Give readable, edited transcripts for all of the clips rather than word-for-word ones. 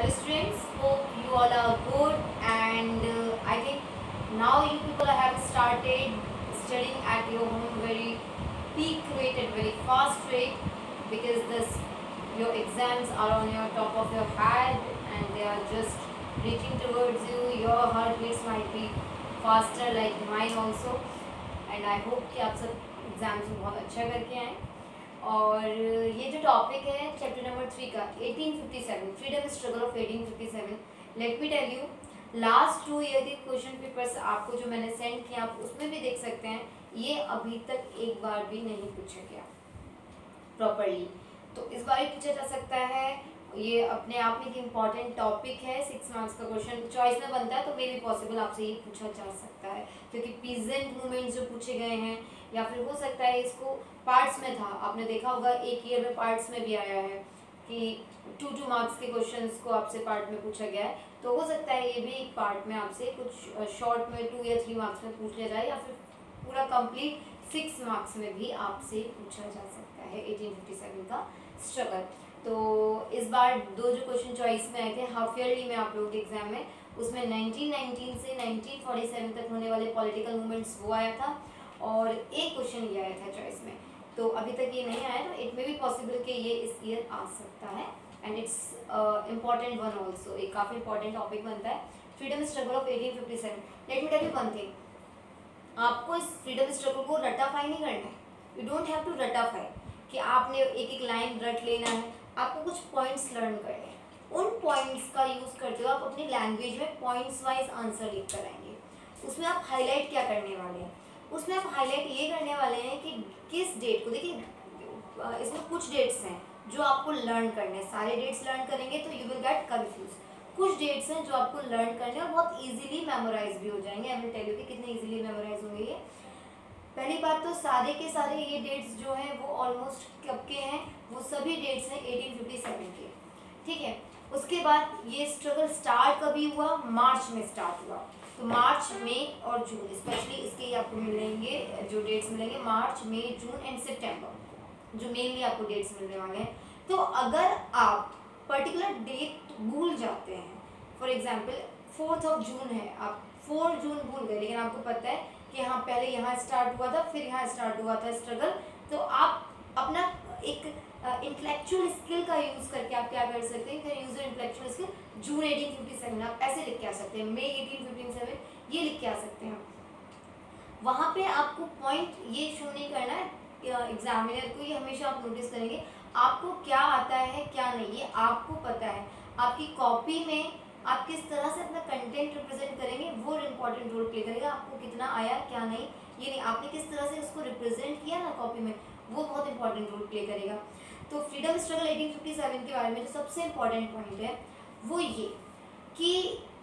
Dear students, hope you all are good and I think now you people have started studying at your home very peak rate and very fast rate because this your exams are on your top of your head and they are just reaching towards you. Your heartbeats might be faster like mine also and I hope कि आप सब exams में बहुत अच्छा करके आएँ। और ये जो टॉपिक है चैप्टर नंबर 3 का 1857 freedom struggle of 1857, let me tell you last 2 year के क्वेश्चन पेपर्स आपको जो मैंने सेंड किया आप उसमें भी देख सकते हैं, ये अभी तक एक बार भी नहीं पूछा गया प्रॉपरली, तो इस बार ही पूछा जा सकता है। ये अपने आप में एक इम्पॉर्टेंट टॉपिक है, 6 मार्क्स का क्वेश्चन चॉइस में बनता है, तो मे भी पॉसिबल आपसे ये पूछा जा सकता है क्योंकि पीजेंट मूवमेंट्स जो पूछे गए हैं या फिर हो सकता है इसको पार्ट्स में था, आपने देखा होगा एक ईयर में पार्ट्स में भी आया है कि 2 मार्क्स के क्वेश्चंस को आपसे पार्ट में पूछा गया है, तो हो सकता है ये भी एक पार्ट में आपसे कुछ शॉर्ट में 2 या 3 मार्क्स में पूछ लिया जाए या फिर पूरा कंप्लीट 6 मार्क्स में भी आपसे पूछा जा सकता है 1857 का स्ट्रगल। तो इस बार 2 जो क्वेश्चन चॉइस में आए थे हाफ ईयरली में आप लोगों के एग्जाम में, उसमें 1919 से 1947 तक होने वाले पॉलिटिकल मूवमेंट्स वो आया था और एक क्वेश्चन ये आया था चॉइस में, तो अभी तक ये नहीं आया, तो इट मे बी पॉसिबल कि ये इस ईयर आ सकता है and it's important one also, एक काफ़ी इंपॉर्टेंट टॉपिक बनता है freedom struggle of 1857। Let me tell you one thing, आपको इस फ्रीडम स्ट्रगल को रटाफाई नहीं करना है, यू डोंट हैव टू रटाफाई कि आपने एक एक लाइन रट लेना है, आपको कुछ पॉइंट्स लर्न करने हैं, उन पॉइंट्स का यूज़ करते हुए आप अपनी लैंग्वेज में पॉइंट्स वाइज आंसर लिख कर आएंगे। उसमें आप हाईलाइट क्या करने वाले हैं, उसमें आप हाईलाइट ये करने वाले हैं कि किस डेट को, देखिए इसमें कुछ डेट्स हैं जो आपको लर्न करने हैं, सारे डेट्स लर्न करेंगे तो यू विल गेट कंफ्यूज, कुछ डेट्स हैं जो आपको लर्न करने और बहुत इजीली मेमोराइज भी हो जाएंगे। आई विल टेल यू कि कितने इजीली मेमोराइज होंगे ये। पहली बात तो सारे के सारे ये डेट्स जो हैं वो ऑलमोस्ट कब के हैं, वो सभी डेट्स हैं 1857 के, ठीक है। उसके बाद ये स्ट्रगल स्टार्ट कभी हुआ, मार्च में स्टार्ट हुआ, तो मार्च मई और जून स्पेशली इसके आपको मिलेंगे, जो डेट्स मिलेंगे मार्च मई जून एंड सितंबर, जो मेनली आपको डेट्स मिलने वाले हैं। तो अगर आप पर्टिकुलर डेट भूल जाते हैं, फॉर एग्जांपल 4 जून है, आप 4 जून भूल गए लेकिन आपको पता है कि हाँ पहले यहाँ स्टार्ट हुआ था फिर यहाँ स्टार्ट हुआ था स्ट्रगल, तो आप अपना एक इंटेलेक्चुअल स्किल का यूज़ करके आप क्या कर सकते हैं, can use your intellectual skill, June 1857 आप ऐसे लिख के आ सकते हैं, मई 1857 ये लिख के आ सकते हैं। वहाँ पे आपको पॉइंट ये शो नहीं करना है एग्जामिनर को, ये हमेशा आप नोटिस करेंगे आपको क्या आता है क्या नहीं, ये आपको पता है। आपकी कॉपी में आप किस तरह से अपना कंटेंट रिप्रेजेंट करेंगे वो इम्पॉर्टेंट रोल प्ले करेगा, आपको कितना आया क्या नहीं ये नहीं, आपने किस तरह से उसको रिप्रेजेंट किया ना कॉपी में, वो बहुत इंपॉर्टेंट रोल प्ले करेगा। तो फ्रीडम स्ट्रगल 1857 के बारे में जो सबसे इम्पॉर्टेंट पॉइंट है वो ये कि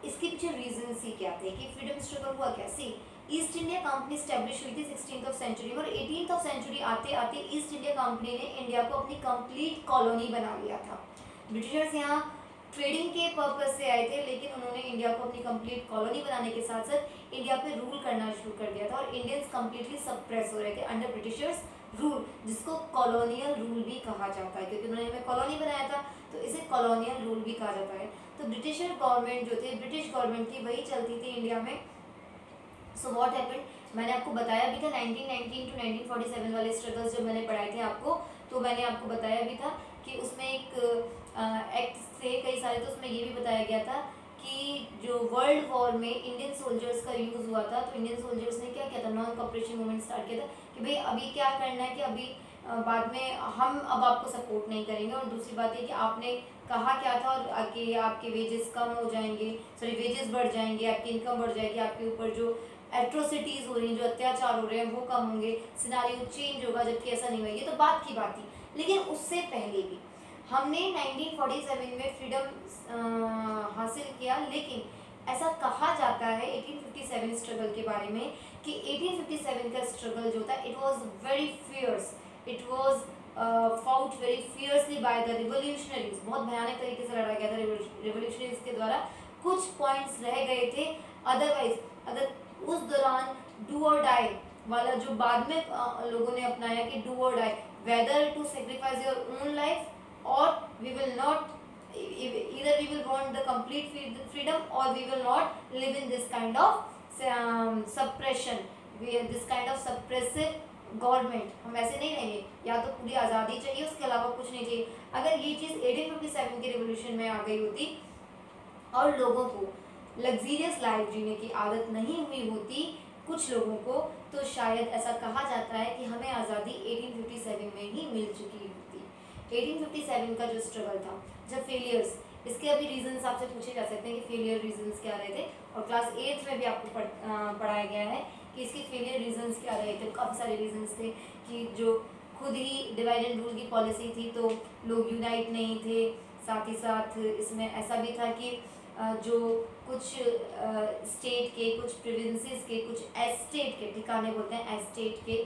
इसके पीछे रीजन ही क्या थे कि फ्रीडम स्ट्रगल हुआ क्या। सी ईस्ट इंडिया कंपनी स्टैब्लिश हुई थी 16th सेंचुरी में और 18th सेंचुरी आते आते ईस्ट इंडिया कंपनी ने इंडिया को अपनी कंप्लीट कॉलोनी बना लिया था। ब्रिटिशर्स यहाँ ट्रेडिंग के पर्पज से आए थे लेकिन उन्होंने इंडिया को अपनी कंप्लीट कॉलोनी बनाने के साथ साथ इंडिया पे रूल करना शुरू कर दिया था और इंडियंस कंप्लीटली सप्रेस हो रहे थे अंडर ब्रिटिशर्स रूल, जिसको कॉलोनियल रूल भी कहा जाता है क्योंकि उन्होंने हमें कॉलोनी बनाया था तो इसे कॉलोनियल रूल भी कहा जाता है। तो ब्रिटिशर गवर्नमेंट जो थे, ब्रिटिश गवर्नमेंट थी, वही चलती थी इंडिया में। सो व्हाट हैपेंड, मैंने आपको बताया भी था 1919 टू 1947 वाले स्ट्रगल्स जब मैंने पढ़ाए थे आपको, तो मैंने आपको बताया भी था कि उसमें एक एक्ट थे कई सारे, तो उसमें ये भी बताया गया था कि जो वर्ल्ड वॉर में इंडियन सोल्जर्स का यूज़ हुआ था, तो इंडियन सोल्जर्स ने क्या किया था, नॉन कॉपरेशन मूवमेंट स्टार्ट किया था कि भाई अभी क्या करना है कि अभी बाद में हम अब आपको सपोर्ट नहीं करेंगे, और दूसरी बात ये कि आपने कहा क्या था और आगे आपके वेजेस कम हो जाएंगे, सॉरी वेजेस बढ़ जाएंगे, आपकी इनकम बढ़ जाएगी, आपके ऊपर जो एट्रोसिटीज़ हो रही हैं, जो अत्याचार हो रहे हैं वो कम होंगे, सिनारियो चेंज होगा, जबकि ऐसा नहीं हुआ। ये तो बात की बात थी, लेकिन उससे पहले भी हमने 1947 में फ्रीडम हासिल किया, लेकिन ऐसा कहा जाता है 1857 स्ट्रगल के बारे में कि 1857 का स्ट्रगल जो था it was very fierce, it was fought very fiercely by the revolutionaries, बहुत भयानक तरीके से लड़ा गया था रिवोल्यूशनरीज के द्वारा। कुछ पॉइंट्स रह गए थे, अदरवाइज अगर उस दौरान डू और डाई वाला जो बाद में लोगों ने अपनाया कि डू और die, whether to sacrifice your own life और we will not either we will want the complete freedom or we will not live in this kind of suppression, this kind of suppressive government. हम वैसे नहीं रहेंगे, या तो पूरी आज़ादी चाहिए, उसके अलावा कुछ नहीं चाहिए। अगर ये चीज़ 1857 के रिवोल्यूशन में आ गई होती और लोगों को लग्जीरियस लाइफ जीने की आदत नहीं हुई होती कुछ लोगों को, तो शायद ऐसा कहा जाता है कि हमें आज़ादी 1857 में ही मिल चुकी होती। 1857 का जो स्ट्रगल था, जब फेलियर्स, इसके अभी रीजंस आपसे पूछे जा सकते हैं कि फेलियर रीजंस क्या रहे थे, और क्लास 8th में भी आपको पढ़ाया गया है कि इसके फेलियर रीजंस क्या रहे थे। काफ़ी सारे रीजंस थे कि जो खुद ही डिवाइड एंड रूल की पॉलिसी थी तो लोग यूनाइट नहीं थे, साथ ही साथ इसमें ऐसा भी था कि जो कुछ स्टेट के, कुछ प्रोविंसेस के, कुछ एस्टेट के, ठिकाने बोलते हैं एस्टेट के,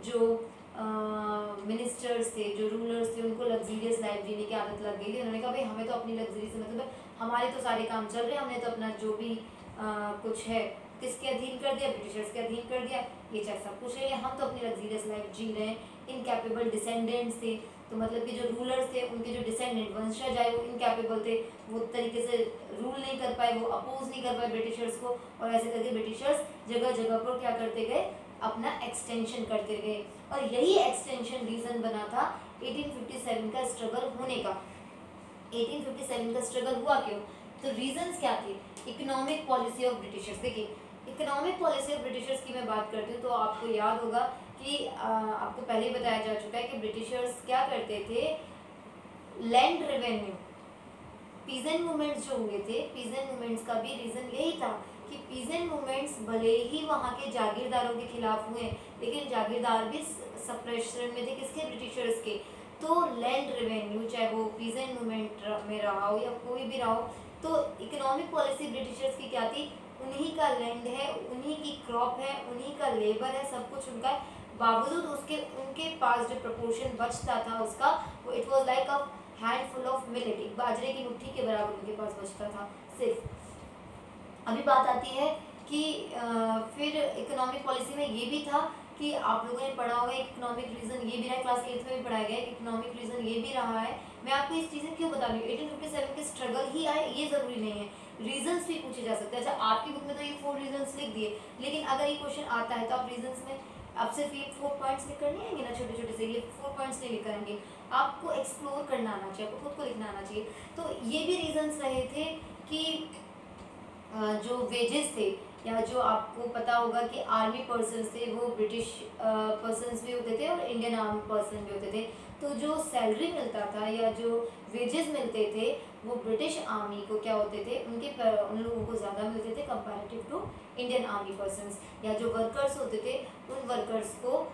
जो मिनिस्टर्स थे, जो रूलर्स थे, उनको लग्जीरियस लाइफ जीने की आदत लग गई थी। उन्होंने कहा भाई हमें तो अपनी लग्जरी से मतलब हमारे तो सारे काम चल रहे हैं, हमने तो अपना जो भी कुछ है किसके अधीन कर दिया, ब्रिटिशर्स के अधीन कर दिया, ये चाहे सब कुछ है, हम तो अपनी लग्जीरियस लाइफ जी रहे हैं। इनकैपेबल डिसेंडेंट्स थे, तो मतलब कि जो रूलर्स थे उनके जो डिसेंडेंट वंशज आए वो इनकैपेबल थे, वो तरीके से रूल नहीं कर पाए, वो अपोज नहीं कर पाए ब्रिटिशर्स को, और ऐसे करके ब्रिटिशर्स जगह जगह पर क्या करते गए, अपना एक्सटेंशन करते गए। और यही एक्सटेंशन रीज़न बना था 1857 का स्ट्रगल होने का। 1857 का स्ट्रगल हुआ क्यों, तो रीजंस क्या थे, इकोनॉमिक पॉलिसी ऑफ ब्रिटिशर्स। देखिए इकोनॉमिक पॉलिसी ऑफ ब्रिटिशर्स की मैं बात करती हूँ तो आपको याद होगा कि आपको पहले ही बताया जा चुका है कि ब्रिटिशर्स क्या करते थे, लैंड रेवेन्यू, पीजेंट मूवमेंट्स जो हुए थे, पीजेंट मूवमेंट्स का भी रीज़न यही था कि पीजेंट मूवमेंट्स भले ही वहाँ के जागीरदारों के खिलाफ हुए, लेकिन जागीरदार भी सप्रेशन में थे, किसके, ब्रिटिशर्स के। तो लैंड रेवेन्यू चाहे वो पीजेंट मूवमेंट में रहा हो या कोई भी रहा हो, तो इकोनॉमिक पॉलिसी ब्रिटिशर्स की क्या थी, उन्हीं का लैंड है, उन्हीं की क्रॉप है, उन्हीं का लेबर है, सब कुछ उनका है, बावजूद उसके उनके पास जो प्रपोर्शन बचता था उसका, वो it was like a handful of millet, एक बाजरे की मुट्ठी के बराबर उनके पास बचता था सिर्फ। अभी बात आती है कि फिर इकोनॉमिक पॉलिसी में ये भी था कि आप लोगों ने पढ़ा होगा इकोनॉमिक रीज़न ये भी रहा, क्लास 8th में भी पढ़ाया गया, इकोनॉमिक रीज़न ये भी रहा है। मैं आपको इस चीज़ें क्यों बता रही हूँ, 1857 के स्ट्रगल ही आए ये ज़रूरी नहीं है, रीजंस भी पूछे जा सकते हैं। अच्छा आपकी बुक में तो ये 4 रीजंस लिख दिए, लेकिन अगर ये क्वेश्चन आता है तो आप रीजंस में आप सिर्फ ये 4 पॉइंट्स लिख कर नहीं आएंगे ना, छोटे छोटे से, ये 4 पॉइंट्स नहीं लिख कर आएंगे, आपको एक्सप्लोर करना आना चाहिए, आपको खुद को लिखना आना चाहिए। तो ये भी रीजंस रहे थे कि जो वेजेस थे, या जो आपको पता होगा कि आर्मी पर्सन्स थे वो ब्रिटिश पर्सन्स भी होते थे और इंडियन आर्मी पर्सन भी होते थे, तो जो सैलरी मिलता था या जो वेजेस मिलते थे वो ब्रिटिश आर्मी को क्या होते थे, उन लोगों को ज़्यादा मिलते थे comparative to Indian army persons. या जो वर्कर्स होते थे उन वर्कर्स को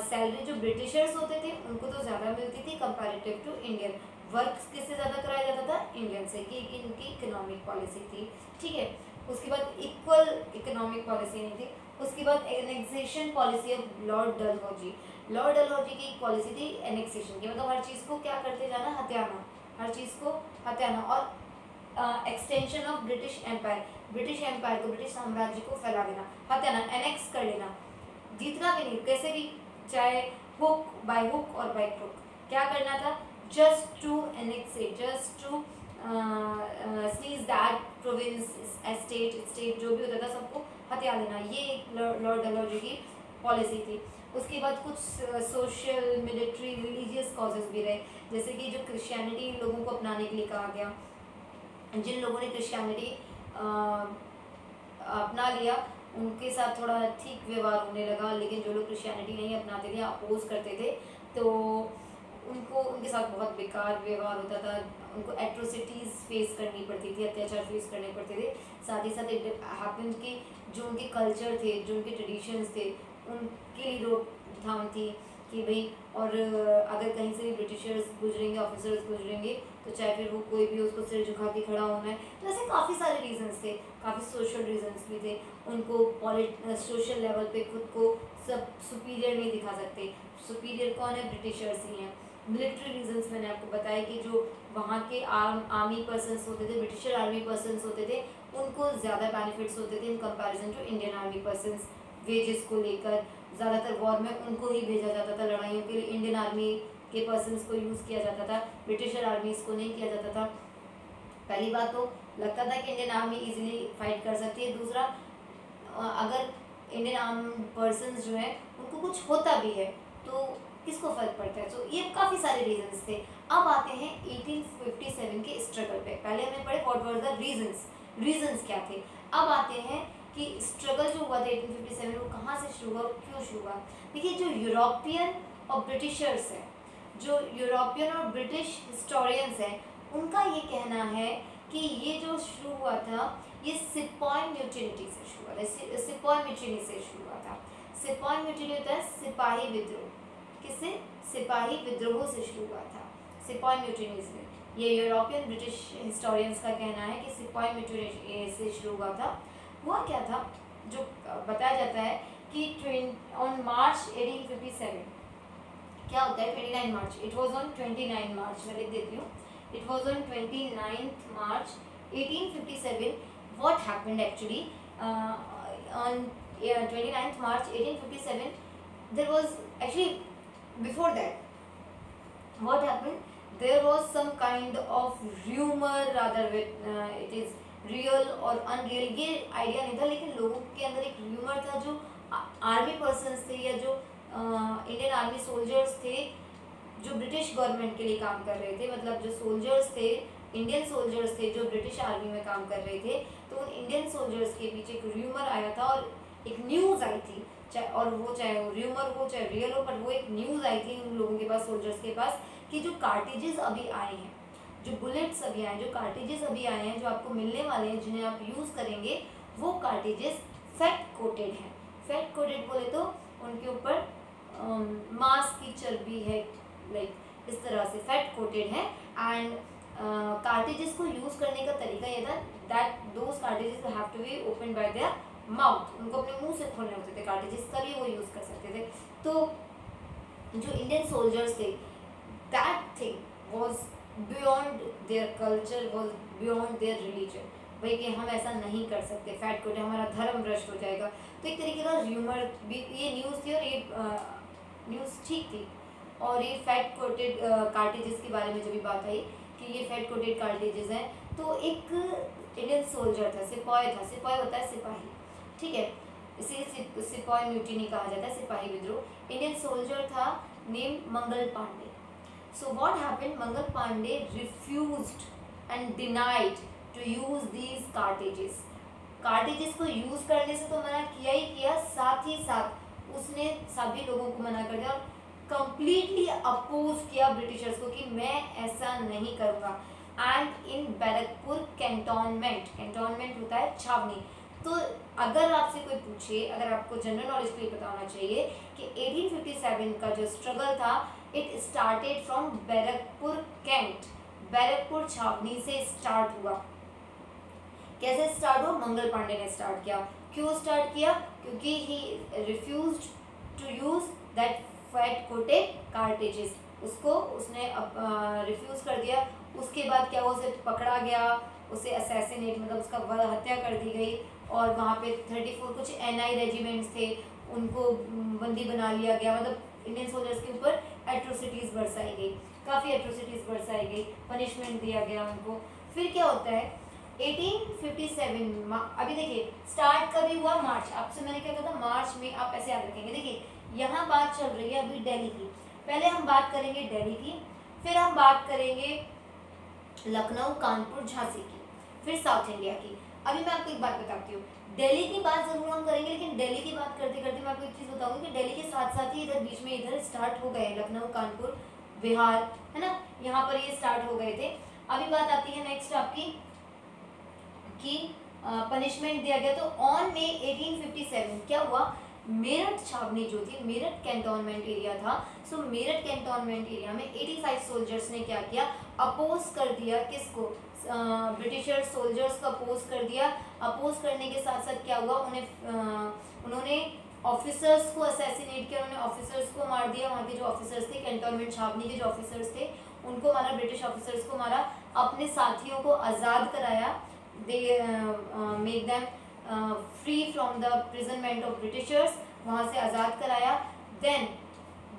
सैलरी जो ब्रिटिशर्स होते थे उनको तो ज़्यादा मिलती थी कंपैरेटिव टू इंडियन। वर्क किससे ज़्यादा कराया जाता था, इंडियन से, कि इनकी इकोनॉमिक पॉलिसी थी, ठीक है। उसके बाद इक्वल इकोनॉमिक पॉलिसी नहीं थी। उसके बाद annexation policy of Lord Dalhousie. Lord Dalhousie की पॉलिसी थी एनेक्सेशन की, मतलब हर चीज़ को क्या करते जाना, हथियाना, हर चीज़ को हथियाना, और extension of British empire, British empire को, ब्रिटिश साम्राज्य को फैला देना, हथियाना, एनेक्स कर लेना, जीतना भी नहीं, कैसे भी, चाहे हुक, बाय हुक और बाय क्रुक, क्या करना था, just to annex it, just to स्नीज दैट प्रोविंस, स्टेट जो भी होता था सबको हथिया लेना, ये लॉर्ड डलहौजी की पॉलिसी थी। उसके बाद कुछ सोशल, मिलिट्री, रिलीजियस कॉजेज भी रहे, जैसे कि जो क्रिश्चियनिटी लोगों को अपनाने के लिए कहा गया, जिन लोगों ने क्रिश्चियनिटी अपना लिया उनके साथ थोड़ा ठीक व्यवहार होने लगा, लेकिन जो लोग क्रिश्चियनिटी नहीं अपनाते थे, अपोज करते थे, तो उनको उनके साथ बहुत बेकार व्यवहार होता था, उनको एट्रोसिटीज़ फेस करनी पड़ती थी, अत्याचार फेस करने पड़ते थे। साथ ही साथ इट हैपन कि जो उनके कल्चर थे, जो उनके ट्रेडिशंस थे, उनके लिए रोकथाम थी कि भाई, और अगर कहीं से भी ब्रिटिशर्स गुजरेंगे, ऑफिसर्स गुजरेंगे, तो चाहे फिर वो कोई भी, उसको सिर झुका के खड़ा होना है। तो ऐसे काफ़ी सारे रीजंस थे, काफ़ी सोशल रीजंस भी थे। उनको सोशल लेवल पे खुद को सब सुपीरियर नहीं दिखा सकते, सुपीरियर कौन है, ब्रिटिशर्स ही हैं। मिलिट्री रीजंस मैंने आपको बताया कि जो वहाँ के आर्मी पर्सन्स होते थे, ब्रिटिशर आर्मी पर्सन्स होते थे, उनको ज़्यादा बेनिफिट्स होते थे in comparison to Indian army persons. Wages को लेकर ज़्यादातर वॉर में उनको ही भेजा जाता था लड़ाइयों के लिए, इंडियन आर्मी के पर्सन्स को यूज़ किया जाता था, ब्रिटिशर आर्मीज़ को नहीं किया जाता था। पहली बात तो लगता था कि इंडियन आर्मी इजीली फाइट कर सकती है। दूसरा, अगर इंडियन आर्म पर्सन जो है उनको कुछ होता भी है तो किसको फर्क पड़ता है। तो ये काफ़ी सारे रीजंस थे। अब आते हैं 1857 के स्ट्रगल पे। पहले हमने पढ़े व्हाट वर द रीजंस क्या थे। अब आते हैं कि स्ट्रगल जो हुआ था 1857 वो कहाँ से शुरू हुआ, क्यों शुरू हुआ। देखिए, जो यूरोपियन और ब्रिटिशर्स हैं, जो यूरोपियन और ब्रिटिश हिस्टोरियंस हैं, उनका ये कहना है कि ये जो शुरू हुआ था ये सिपॉय म्यूटिनी से शुरू हुआ था। सिपॉय म्यूटिनी से शुरू हुआ था। सिपॉय म्यूटिनी होता है सिपाही विद्रोह। किससे? सिपाही विद्रोह से शुरू हुआ था, सिपॉय म्यूटिनी से। ये यूरोपियन ब्रिटिश हिस्टोरियंस का कहना है कि सिपॉय म्यूटिनी से शुरू हुआ था। हुआ क्या था, जो बताया जाता है कि ऑन मार्च 1857 क्या होता है, 29 मार्च, इट वॉज ऑन 29 मार्च, मैं लिख देती हूँ, it was on 29th March 1857. What happened actually on 29th March 1857? There was actually, before that, what happened, there was some kind of rumor, rather it is real और unreal, ये idea नहीं था, लेकिन लोगों के अंदर एक र्यूमर था। जो आर्मी पर्सन्स थे या जो इंडियन आर्मी सोल्जर्स थे जो ब्रिटिश गवर्नमेंट के लिए काम कर रहे थे, मतलब जो सोल्जर्स थे, इंडियन सोल्जर्स थे जो ब्रिटिश आर्मी में काम कर रहे थे, तो उन इंडियन सोल्जर्स के पीछे एक र्यूमर आया था और एक न्यूज़ आई थी, और वो चाहे वो र्यूमर हो चाहे रियल हो, पर वो एक न्यूज़ आई थी उन लोगों के पास, सोल्जर्स के पास, कि जो कार्टिजेस अभी आए हैं, जो बुलेट्स अभी आए हैं, जो कार्टिजेस अभी आए हैं, जो आपको मिलने वाले हैं, जिन्हें आप यूज़ करेंगे, वो कार्टिजेस फैट कोटेड हैं। फैट कोटेड बोले तो उनके ऊपर मांस की चर्बी है, लाइक इस तरह से फैट कोटेड है। एंड कार्टिजेस को यूज़ करने का तरीका ये था that those cartridges have to be open by their mouth, उनको अपने मुंह से खोलने होते थे कार्टिजेस, तभी वो यूज़ कर सकते थे। तो जो इंडियन सोल्जर्स थे, that thing was beyond their culture, was beyond their religion, भाई कि हम ऐसा नहीं कर सकते, फैट कोटेड, हमारा धर्म भ्रष्ट हो जाएगा। तो एक तरीके का र्यूमर भी, ये न्यूज़ थी और ये न्यूज़ ठीक थी। और ये फैट कोटेड कार्टिजेस के बारे में जब भी बात आई कि ये फैट कोटेड कार्टिजेस हैं, तो एक इंडियन सोल्जर था, सिपाही था, सिपाही होता है सिपाही, ठीक है, इसे सिपाही म्यूटिनी कहा जाता है, सिपाही विद्रोह। इंडियन सोल्जर था name Mangal Pandey. So what happened, Mangal Pandey refused and denied to use these cartridges. Cartridges को यूज करने से तो मना किया ही किया, साथ ही साथ उसने सभी लोगों को मना कर दिया, कंप्लीटली अपोज किया ब्रिटिशर्स को कि मैं ऐसा नहीं करूँगा। And in Barrackpore cantonment, cantonment होता है छावनी। तो अगर आपसे कोई पूछे, अगर आपको जनरल नॉलेज के लिए पता होना चाहिए कि 1857 का जो स्ट्रगल था, it started from Barrackpore cantt, Barrackpore छावनी से स्टार्ट हुआ। कैसे स्टार्ट हुआ? मंगल पांडे ने स्टार्ट किया। क्यों स्टार्ट किया? क्योंकि he refused to use that fat coated cartridges, उसको उसने रिफ्यूज कर दिया। उसके बाद क्या हुआ, उसे पकड़ा गया, उसे असैसिनेट मतलब उसका हत्या कर दी गई, और वहाँ पे 34 कुछ NI रेजिमेंट्स थे, उनको बंदी बना लिया गया। मतलब इंडियन सोल्जर्स के ऊपर एट्रोसिटीज़ बरसाई गई, काफ़ी एट्रोसिटीज़ बरसाई गई, पनिशमेंट दिया गया उनको। फिर क्या होता है 1857, अभी देखिए स्टार्ट कभी हुआ मार्च, आपसे मैंने क्या कहा था मार्च में, आप ऐसे याद रखेंगे। देखिए यहाँ बात चल रही है अभी दिल्ली की, पहले हम बात करेंगे दिल्ली की, फिर हम बात करेंगे लखनऊ, कानपुर, झांसी की, फिर साउथ इंडिया की। अभी मैं आपको एक बात बताती हूँ, दिल्ली की बात जरूर हम करेंगे, लेकिन दिल्ली की बात करते करते मैं आपको एक चीज़ बताऊंगी कि दिल्ली के साथ साथ ही इधर बीच में इधर स्टार्ट हो गए लखनऊ, कानपुर, बिहार, है ना, यहाँ पर ये स्टार्ट हो गए थे। अभी बात आती है नेक्स्ट आपकी कि पनिशमेंट दिया गया। तो ऑन में 1857 क्या हुआ, मेरठ छावनी जो थी, मेरठ कैंटोनमेंट एरिया था, सो मेरठ कैंटोनमेंट एरिया में 85 सोल्जर्स ने क्या किया, अपोज कर दिया, किसको, ब्रिटिशर सोल्जर्स को अपोज कर दिया। अपोज करने के साथ साथ क्या हुआ, उन्होंने ऑफिसर्स को असैसिनेट किया, उन्होंने ऑफिसर्स को मार दिया। वहाँ के जो ऑफिसर्स थे, कैंटोनमेंट छावनी के जो ऑफिसर्स थे, उनको मारा, ब्रिटिश ऑफिसर्स को मारा, अपने साथियों को आज़ाद कराया, they make them free from the imprisonment of britishers, वहाँ से आज़ाद कराया। Then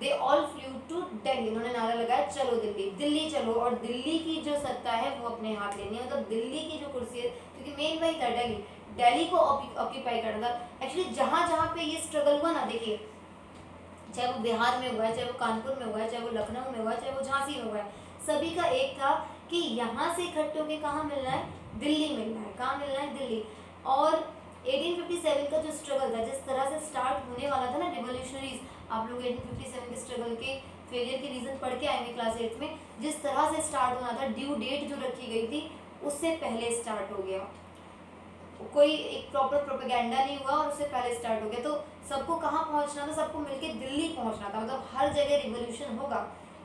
they all flew to Delhi. उन्होंने नारा लगाया चलो दिल्ली, दिल्ली चलो, और दिल्ली की जो सत्ता है वो अपने हाथ लेनी है, मतलब दिल्ली की जो कुर्सी है, क्योंकि मेन वही था, दिल्ली, दिल्ली को ऑक्यूपाई करना था। एक्चुअली जहाँ जहाँ पे ये स्ट्रगल हुआ ना, देखिए चाहे वो बिहार में हुआ है, चाहे वो कानपुर में हुआ है, चाहे वो लखनऊ में हुआ है, चाहे वो झांसी में हुआ है, सभी का एक था कि यहाँ से इकट्ठे होकर कहाँ मिलना है, दिल्ली मिलना है। कहाँ मिलना है, दिल्ली। और 1857 का जो स्ट्रगल था, जिस तरह से स्टार्ट होने वाला था ना रिवोल्यूशनरीज, आप लोग 1857 के स्ट्रगल के फेलियर के रीजन पढ़ के आएंगे क्लास 8 में, जिस तरह से स्टार्ट होना था, ड्यू डेट जो रखी गई थी उससे पहले स्टार्ट हो गया, कोई एक प्रॉपर प्रोपेगेंडा नहीं हुआ और उससे पहले स्टार्ट हो गया। तो सबको कहाँ पहुंचना था, सबको मिलके दिल्ली पहुंचना था, मतलब हर जगह रिवोल्यूशन होगा,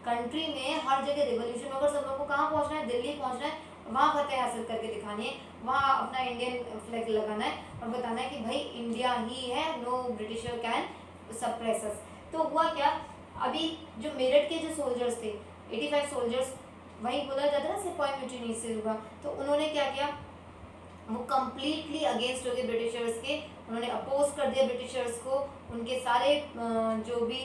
कंट्री में हर जगह रिवोल्यूशन होगा, सब लोगों को कहाँ पहुंचना है, दिल्ली पहुंचना है, वहाँ फतेह हासिल करके दिखानी है, वहाँ अपना इंडियन फ्लैग लगाना है और बताना है कि भाई इंडिया ही है, नो ब्रिटिशर कैन सप्रेस अस। तो हुआ क्या, अभी जो मेरठ के जो सोल्जर्स थे 85 सोल्जर्स, वही बोला जाता है ना सिपाही म्यूटिनी से हुआ, तो उन्होंने क्या किया, वो कम्प्लीटली अगेंस्ट हो गए ब्रिटिशर्स के, उन्होंने अपोज कर दिया ब्रिटिशर्स को, उनके सारे जो भी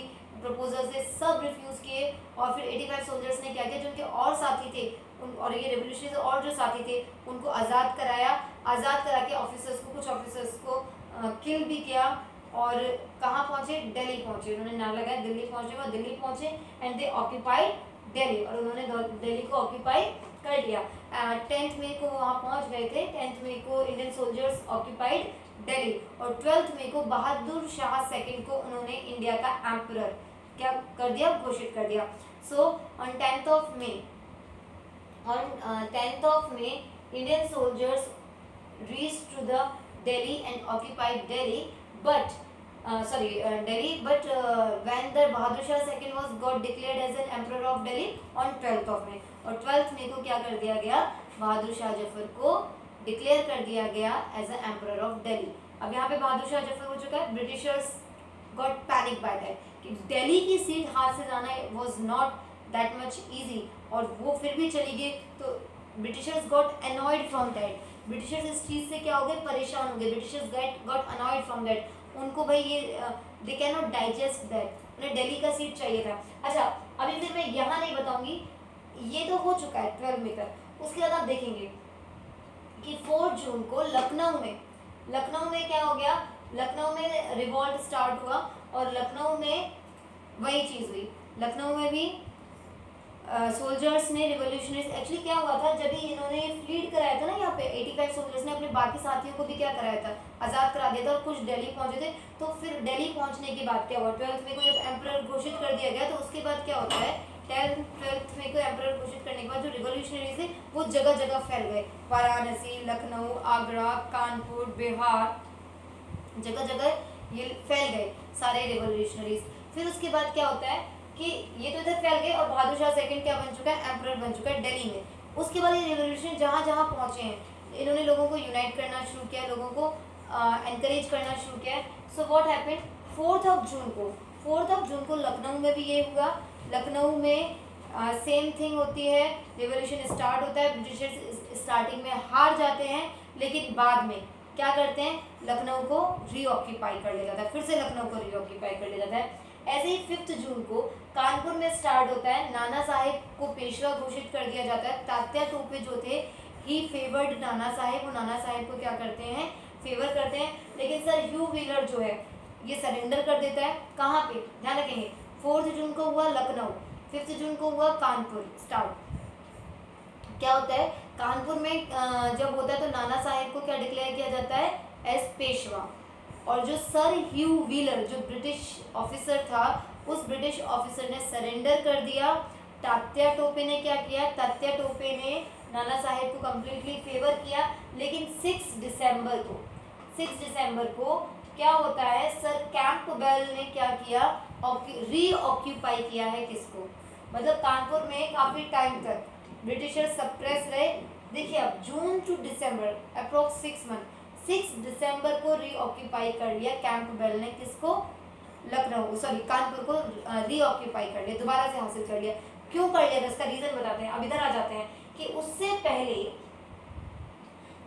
प्रपोजल्स थे सब रिफ्यूज़ किए। और फिर 85 सोल्जर्स ने क्या किया, जो उनके और साथी थे और ये रेवोल्यूशनरी और जो साथी थे उनको आज़ाद कराया, आज़ाद करा के ऑफिसर्स को, कुछ ऑफिसर्स को किल भी किया। और कहाँ पहुँचे, दिल्ली पहुँचे, उन्होंने नारा लगाया दिल्ली पहुँचने का, दिल्ली पहुँचे एंड दे ऑक्यूपाइड दिल्ली, और उन्होंने दिल्ली को ऑक्यूपाई कर लिया। 10 मई को वहाँ पहुँच गए थे, 10 मई को इंडियन सोल्जर्स ऑक्यूपाइड दिल्ली, और 12 मई को बहादुर शाह सेकंड को उन्होंने इंडिया का एम्परर क्या कर दिया, घोषित कर दिया। So on 10th of May, Indian soldiers reached to the Delhi and occupied Delhi, but when the Bahadur Shah II was got declared as an emperor of Delhi on 12th of May, और 12th मई को क्या कर दिया गया, बहादुर शाह जफर को declare कर दिया गया as a emperor of Delhi. अब यहाँ पे बहादुर शाह जफर हो चुका है, Britishers got panic by that कि दिल्ली की सीट हाथ से जाना was not that much easy, और वो फिर भी चली गई, तो Britishers got annoyed from that, Britishers इस चीज़ से क्या हो गए, परेशान हो गए, Britishers got annoyed from that, उनको भाई ये they can not digest that, उन्हें दिल्ली का सीट चाहिए था। अच्छा, अभी फिर मैं यहाँ नहीं बताऊंगी, ये तो हो चुका है 12 मई तक। उसके बाद आप देखेंगे कि 4 जून को लखनऊ में क्या हो गया, लखनऊ में रिवॉल्ट स्टार्ट हुआ, और लखनऊ में वही चीज़ हुई, लखनऊ में भी सोल्जर्स ने रिवोल्यूशनरीज, एक्चुअली क्या हुआ था, जब भी इन्होंने फ्लीड कराया था ना, यहाँ पे 85 सोल्जर्स ने अपने बाकी साथियों को भी क्या कराया था, आज़ाद करा दिया था, और कुछ दिल्ली पहुंचे थे। तो फिर दिल्ली पहुंचने के बाद क्या हुआ, 12th मई को जब एम्परर घोषित कर दिया गया, तो उसके बाद क्या होता है, 12th मई को एम्परर घोषित करने के बाद जो रिवोल्यूशनरीज थे वो जगह जगह फैल गए, वाराणसी, लखनऊ, आगरा, कानपुर, बिहार, जगह जगह ये फैल गए सारे रिवोल्यूशनरीज। फिर उसके बाद क्या होता है कि ये तो इधर फैल गए, और बहादुर शाह सेकंड क्या बन चुका है, एम्परर बन चुका है दिल्ली में। उसके बाद ये रिवोल्यूशन जहाँ जहाँ पहुँचे हैं, इन्होंने लोगों को यूनाइट करना शुरू किया, लोगों को एनकरेज करना शुरू किया। सो what happened, 4th of June को लखनऊ में भी ये हुआ, लखनऊ में सेम थिंग होती है, रिवोल्यूशन स्टार्ट होता है, ब्रिटिशर्स स्टार्टिंग में हार जाते हैं, लेकिन बाद में क्या करते हैं, लखनऊ को रीऑक्यूपाई कर लिया जाता है, फिर से लखनऊ को रीऑक्यूपाई कर लिया जाता है। ऐसे ही 5 जून को कानपुर में स्टार्ट होता है, नाना साहेब को पेशवा घोषित कर दिया जाता है। तात्या टोपे जो थे ही फेवर्ड नाना साहेब, वो नाना साहेब को क्या करते हैं, फेवर करते हैं, लेकिन सर ह्यू व्हीलर जो है ये सरेंडर कर देता है। कहाँ पे, ध्यान रखेंगे, 4 जून को हुआ लखनऊ, 5 जून को हुआ कानपुर स्टार्ट। क्या होता है, कानपुर में जब होता है तो नाना साहेब को क्या डिक्लेयर किया जाता है, एज पेशवा, और जो सर ह्यू व्हीलर जो ब्रिटिश ऑफिसर था, उस ब्रिटिश ऑफिसर ने सरेंडर कर दिया। तात्या टोपे ने क्या किया, तात्या टोपे ने नाना साहेब को कम्प्लीटली फेवर किया, लेकिन 6 दिसंबर को क्या होता है, सर कैंपबेल ने क्या किया, रीऑक्यूपाई किया है किसको, मतलब कानपुर में काफ़ी टाइम तक ब्रिटिशर सप्रेस रहे। देखिए अब जून टू दिसंबर अप्रोक्स 6 मंथ, 6 दिसंबर को रीऑक्यूपाई कर लिया कैंपबेल ने, किसको, कानपुर को रीऑक्यूपाई कर लिया, दोबारा से हासिल कर लिया। क्यों कर लिया, इसका रीज़न बताते हैं। अब इधर आ जाते हैं कि उससे पहले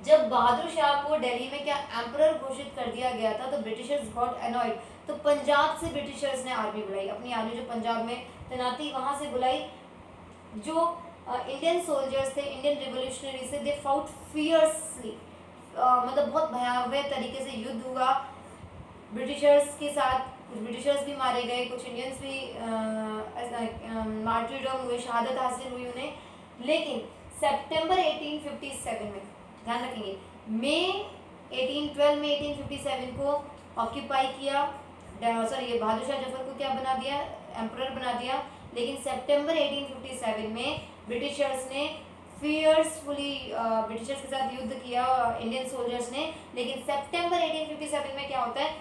जब बहादुर शाह को दिल्ली में क्या एम्परर घोषित कर दिया गया था तो ब्रिटिशर्स गॉट अनॉयड, तो पंजाब से ब्रिटिशर्स ने आर्मी बुलाई, अपनी आर्मी जो पंजाब में तैनाती वहां से बुलाई। जो इंडियन सोल्जर्स थे, इंडियन रिवोल्यूशनरी से, दे फाउट फियर्सली, मतलब बहुत भयावह तरीके से युद्ध हुआ ब्रिटिशर्स के साथ। कुछ ब्रिटिशर्स भी मारे गए, कुछ इंडियंस भी मार्टिरडम हुए, शहादत हासिल हुई उन्हें। लेकिन सितंबर 1857 में, ध्यान रखेंगे, मई 1812 में 1857 को ऑक्यूपाई किया, सॉरी ये बहादुर शाह जफर को क्या बना दिया, एम्परर बना दिया। लेकिन सितंबर 1857 में ब्रिटिशर्स ने फियर्सफुली ब्रिटिशर्स के साथ युद्ध किया इंडियन सोल्जर्स ने। लेकिन सितंबर 1857 में क्या होता है,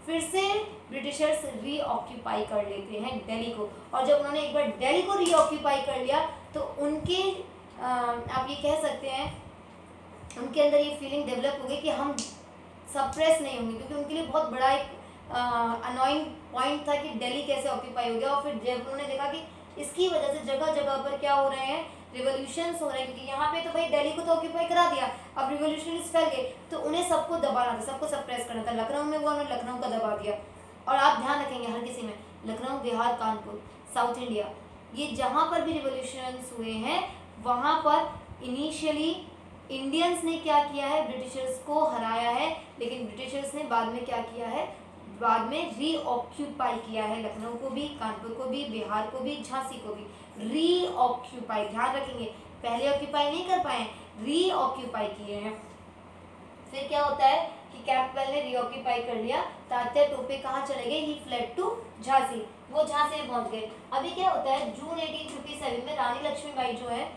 फिर से ब्रिटिशर्स रीऑक्यूपाई कर लेते हैं दिल्ली को। और जब उन्होंने एक बार दिल्ली को रीऑक्यूपाई कर लिया तो उनके आप ये कह सकते हैं उनके अंदर ये फीलिंग डेवलप हो गई कि हम सप्रेस नहीं होंगे, क्योंकि उनके लिए बहुत बड़ा एक अनोइंग पॉइंट था कि दिल्ली कैसे ऑक्यूपाई हो गया। और फिर जब उन्होंने देखा कि इसकी वजह से जगह जगह पर क्या हो रहे हैं, रिवोल्यूशंस हो रहे हैं, क्योंकि यहाँ पे तो भाई दिल्ली को तो ऑक्यूपाई करा दिया, अब रिवोल्यूशनरीज फैल गए, तो उन्हें सबको दबाना था, सबको सप्रेस करना था। लखनऊ में हुआ, उन्होंने लखनऊ का दबा दिया। और आप ध्यान रखेंगे हर किसी में, लखनऊ, बिहार, कानपुर, साउथ इंडिया, ये जहाँ पर भी रिवोल्यूशंस हुए हैं वहाँ पर इनिशियली इंडियंस ने क्या किया है, ब्रिटिशर्स को हराया है। लेकिन ब्रिटिशर्स ने बाद में क्या किया है, बाद में रीऑक्यूपाई किया है लखनऊ को भी, कानपुर को भी, बिहार को भी, झांसी को भी, रीऑक्यूपाई, ध्यान रखेंगे, पहले ऑक्यूपाई नहीं कर पाए, रीऑक्यूपाई किए हैं। फिर क्या होता है कि कैंपबेल ने रीऑक्यूपाई कर लिया, तात्या टोपे कहाँ चले गए, ही फ्लेड टू झांसी, वो झांसी में पहुंच गए। अभी क्या होता है, जून 1857 में रानी लक्ष्मीबाई जो है,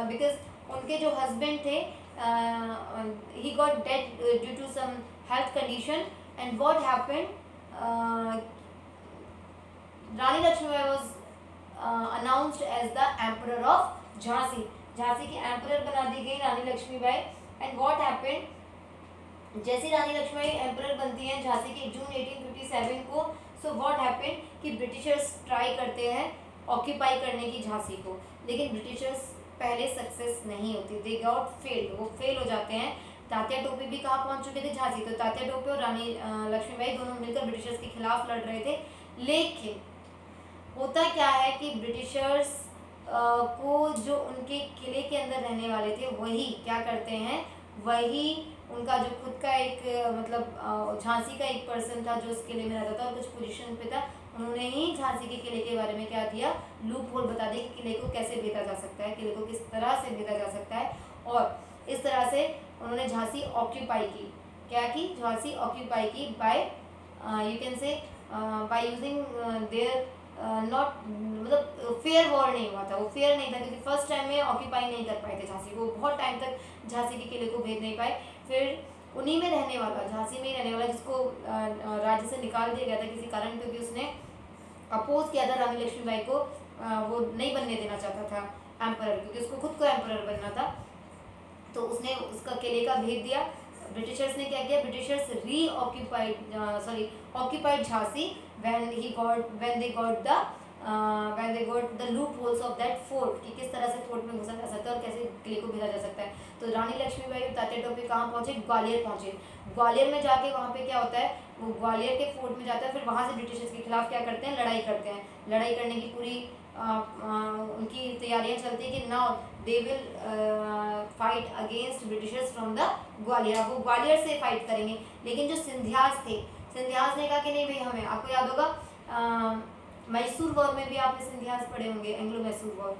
बिकॉज उनके जो हस्बैंड थे he got dead due to some health condition, and what happened, Rani Lakshmibai was announced as the emperor of Jhansi, Jhansi की एम्परर बना दी गई Rani Lakshmibai. And what happened, जैसे रानी लक्ष्मीबाई एम्परर बनती हैं झांसी की जून 1857 को, सो व्हाट हैपेंड कि ब्रिटिशर्स ट्राई करते हैं ऑक्यूपाई करने की झांसी को, लेकिन ब्रिटिशर्स पहले सक्सेस नहीं होती, दे गॉट फेल्ड, वो फेल हो जाते हैं। तात्या टोपे भी कहाँ पहुंच चुके थे, झांसी, तो तात्या टोपे और रानी लक्ष्मीबाई दोनों मिलकर ब्रिटिशर्स के खिलाफ लड़ रहे थे। लेकिन होता क्या है कि ब्रिटिशर्स को जो उनके किले के अंदर रहने वाले थे वही क्या करते हैं, वही उनका जो खुद का एक मतलब झांसी का एक पर्सन था जो उस किले में रहता था और कुछ पोजीशन पे था, उन्होंने ही झांसी के किले के बारे में क्या दिया, लूप होल बता दिया कि किले को कैसे बेचा जा सकता है, किले को किस तरह से बेचा जा सकता है। और इस तरह से उन्होंने झांसी ऑक्यूपाई की, क्या की, झांसी ऑक्यूपाई की by you can say by using their not, मतलब फेयर वॉर नहीं हुआ था, वो फेयर नहीं था, क्योंकि फर्स्ट टाइम में ऑक्यूपाई नहीं कर पाए थे झांसी को, बहुत टाइम तक झांसी के किले को भेज नहीं पाए। फिर उन्हीं में रहने वाला, झांसी में ही रहने वाला, जिसको राज्य से निकाल दिया गया था किसी कारण, क्योंकि उसने अपोज किया था रानी लक्ष्मीबाई को, वो नहीं बनने देना चाहता था एम्परर, क्योंकि उसको खुद को एम्परर बनना था, तो उसने उसका किले का भेज दिया। ब्रिटिशर्स ने क्या किया, Britishers occupied Jhansi when they got the loopholes of that fort, कि किस तरह से फोर्ट में घुसा जा सकता है और कैसे किले को भेजा जा सकता है। तो रानी लक्ष्मीबाई और तात्या टोपे कहाँ पहुंचे, ग्वालियर पहुंचे। ग्वालियर में जाके वहाँ पे क्या होता है, वो ग्वालियर के फोर्ट में जाता है, फिर वहाँ से ब्रिटिशर्स के खिलाफ क्या करते हैं, लड़ाई करते हैं। लड़ाई करने की पूरी उनकी तैयारियां चलती है कि now they will fight against Britishers from the Gwalior, वो ग्वालियर से फाइट करेंगे। लेकिन जो सिंधियाज थे, सिंधियाज ने कहा कि नहीं भाई हमें, आपको याद होगा मैसूर वॉर में भी आपने सिंधियाज पढ़े होंगे, एंग्लो मैसूर वॉर,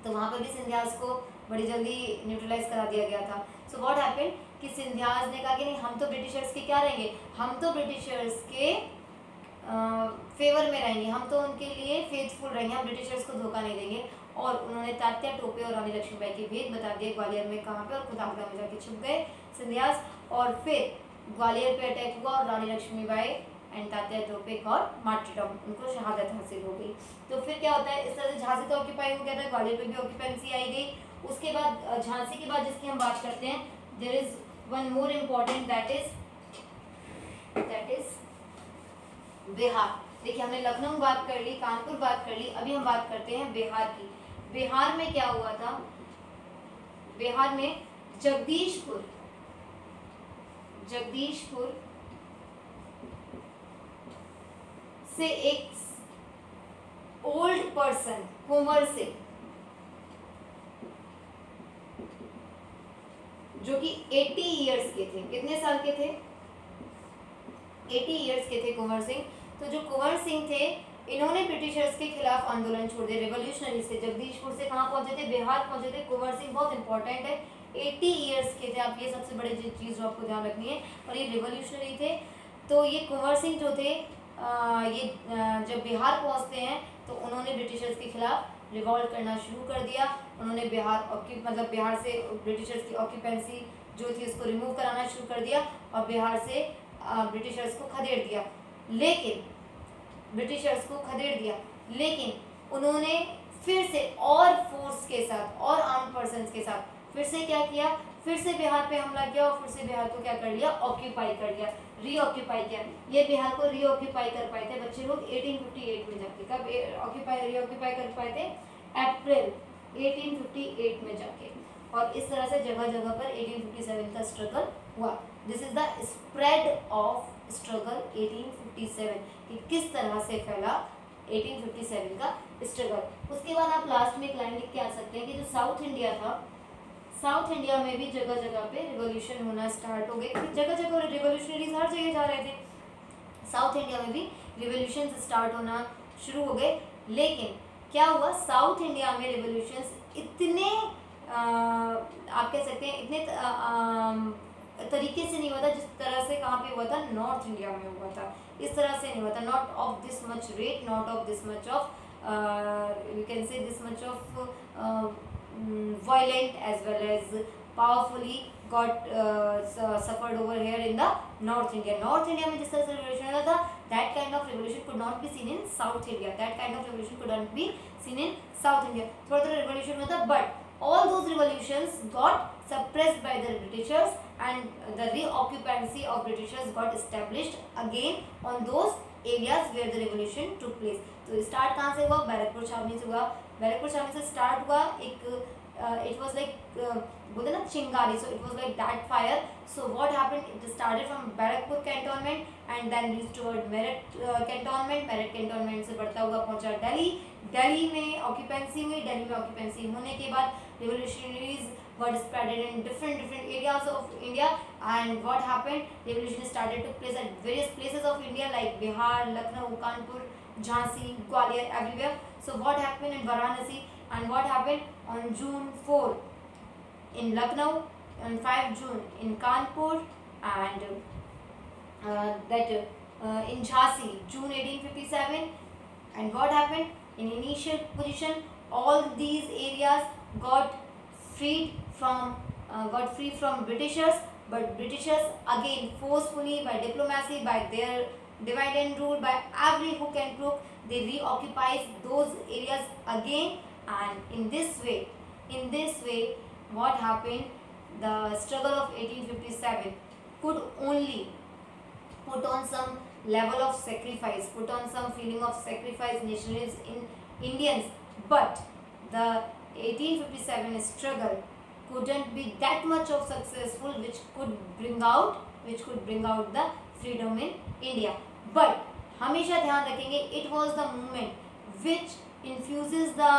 तो वहाँ पर भी सिंधियाज को बड़ी जल्दी न्यूट्रलाइज करा दिया गया था। सो व्हाट हैपेंड कि सिंधियाज ने कहा कि नहीं, हम तो ब्रिटिशर्स के क्या रहेंगे, हम तो ब्रिटिशर्स के फेवर में रहेंगे, हम तो उनके लिए फेथफुल रहेंगे, हम ब्रिटिशर्स को धोखा नहीं देंगे। और उन्होंने तात्या टोपे और रानी लक्ष्मीबाई के भेद बता दिए ग्वालियर में कहाँ पे, और खुद आगरा में जाके छुप गए सिंधियाज। और फिर ग्वालियर पे अटैक हुआ और रानी लक्ष्मीबाई एंड तात्या टोपे गॉट मार्टिरडम, उनको शहादत हासिल हो गई। तो फिर क्या होता है, इस तरह से झांसी तो ऑक्यूपाई हो गया था, ग्वालियर पे भी ऑक्यूपेंसी आई गई। उसके बाद झांसी के बाद जिसकी हम बात करते हैं, there is one more important, that is Bihar. देखिए हमने लखनऊ बात कर ली, कानपुर बात कर ली, अभी हम बात करते हैं बिहार की। बिहार में क्या हुआ था, बिहार में जगदीशपुर, जगदीशपुर से एक ओल्ड पर्सन, कुंवर सिंह, जो कि 80 इयर्स के थे। कितने साल के थे? 80 इयर्स के थे कुंवर सिंह। तो जो कुंवर सिंह थे, इन्होंने ब्रिटिशर्स के खिलाफ आंदोलन छोड़ दिया। रेवोल्यूशनरी से जगदीशपुर से कहाँ पहुंचे थे? बिहार पहुंचे थे। कुंवर सिंह बहुत इंपॉर्टेंट है, 80 इयर्स के थे। आप ये सबसे बड़ी चीज़ जो आपको ध्यान रखनी है। और ये रेवोल्यूशनरी थे। तो ये कुंवर सिंह जो थे, जब बिहार पहुंचते हैं तो उन्होंने ब्रिटिशर्स के खिलाफ रिवॉल्ट करना शुरू कर दिया। उन्होंने मतलब बिहार से ब्रिटिशर्स की ऑक्यूपेंसी जो थी उसको रिमूव कराना शुरू कर दिया और बिहार से ब्रिटिशर्स को खदेड़ दिया। लेकिन उन्होंने फिर से और फोर्स के साथ और आर्म पर्सन्स के साथ फिर से क्या किया? फिर से बिहार पे हमला किया और फिर से बिहार को क्या कर लिया? ऑक्यूपाई कर लिया, रीऑक्यूपाई किया। ये बिहार को रीऑक्यूपाई कर पाए थे बच्चे लोग 1858 में जाके। कब रीऑक्यूपाई कर पाए थे? अप्रैल 1858 में जाके। और इस तरह से जगह जगह पर 1857 का स्ट्रगल हुआ। This is the spread of struggle 1857, कि किस तरह से फैला 1857 का स्ट्रगल। उसके बाद आप लास्ट में एक लाइन लिख के आ सकते हैं कि जो साउथ इंडिया था, साउथ इंडिया में भी जगह जगह पे रिवॉल्यूशन होना स्टार्ट हो गए। जगह जगह रिवॉल्यूशनरीज हर जगह जा रहे थे। साउथ इंडिया में भी रिवॉल्यूशन स्टार्ट होना शुरू हो गए। लेकिन क्या हुआ? साउथ इंडिया में रिवॉल्यूशंस इतने आप कह सकते हैं इतने तरीके से नहीं हुआ था जिस तरह से कहाँ पे हुआ था? नॉर्थ इंडिया में हुआ था। इस तरह से नहीं हुआ था। Not of this much rate, not of this much of you can से this much of violent as well as powerfully got suffered over here in the North India. North India में जिस तरह से revolution हुआ था, that kind of revolution could not be seen in South India. That kind of revolution could not be seen in South India. थोड़ा थोड़ा revolution हुआ था, but all those revolutions got suppressed by the Britishers and the reoccupancy of Britishers got established again on those areas where the revolution took place. तो start कहाँ से हुआ? बैरकपुर छावनी से हुआ। बैरकपुर छावनी से स्टार्ट हुआ। एक it was like बोलते ना चिंगारी, so it was like that fire. So what happened? It started from Barakpur cantonment and then reached toward Meerut cantonment. Meerut cantonment से बढ़ता हुआ पहुंचा दिल्ली। दिल्ली में ऑक्यूपेंसी हुई। दिल्ली में ऑक्यूपेंसी होने के बाद revolutionaries got spreaded in different areas of India. And what happened? Revolution started to place at various places of India like Bihar, Lucknow, Kanpur, Jhansi, Gwalior, everywhere. So what happened in Varanasi? And what happened on June 4 in Lucknow, on 5 June in Kanpur, and in Jhansi, June 1857. And what happened? In initial position, all these areas got freed from Britishers, but Britishers again forcefully, by diplomacy, by their divide and rule, by every hook and crook, they reoccupied those areas again. And in this way what happened? The struggle of 1857 could only put on some level of sacrifice, put on some feeling of sacrifice nationalism in Indians, but the 1857 struggle couldn't be that much of successful which could bring out the freedom in India. But हमेशा ध्यान रखेंगे, it was the movement which infuses the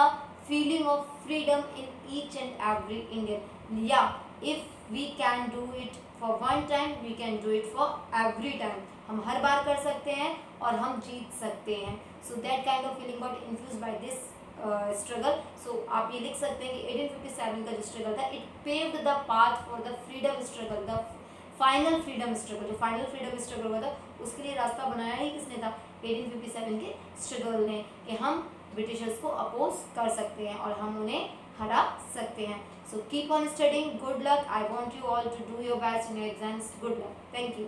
feeling of freedom in each and every Indian. Yeah, if we can do it for one time, we can do it for every time. हम हर बार कर सकते हैं और हम जीत सकते हैं. So that kind of feeling got infused by this struggle. So आप ये लिख सकते हैं कि 1857 का जो struggle था, it paved the path for the freedom struggle, the final freedom struggle. जो final freedom struggle हुआ था उसके लिए रास्ता बनाया ही किसने था? 1857 के struggle ने, कि हम ब्रिटिशर्स को अपोज कर सकते हैं और हम उन्हें हरा सकते हैं. So keep on studying. Good luck. I want you all to do your best in your exams. Good luck. Thank you.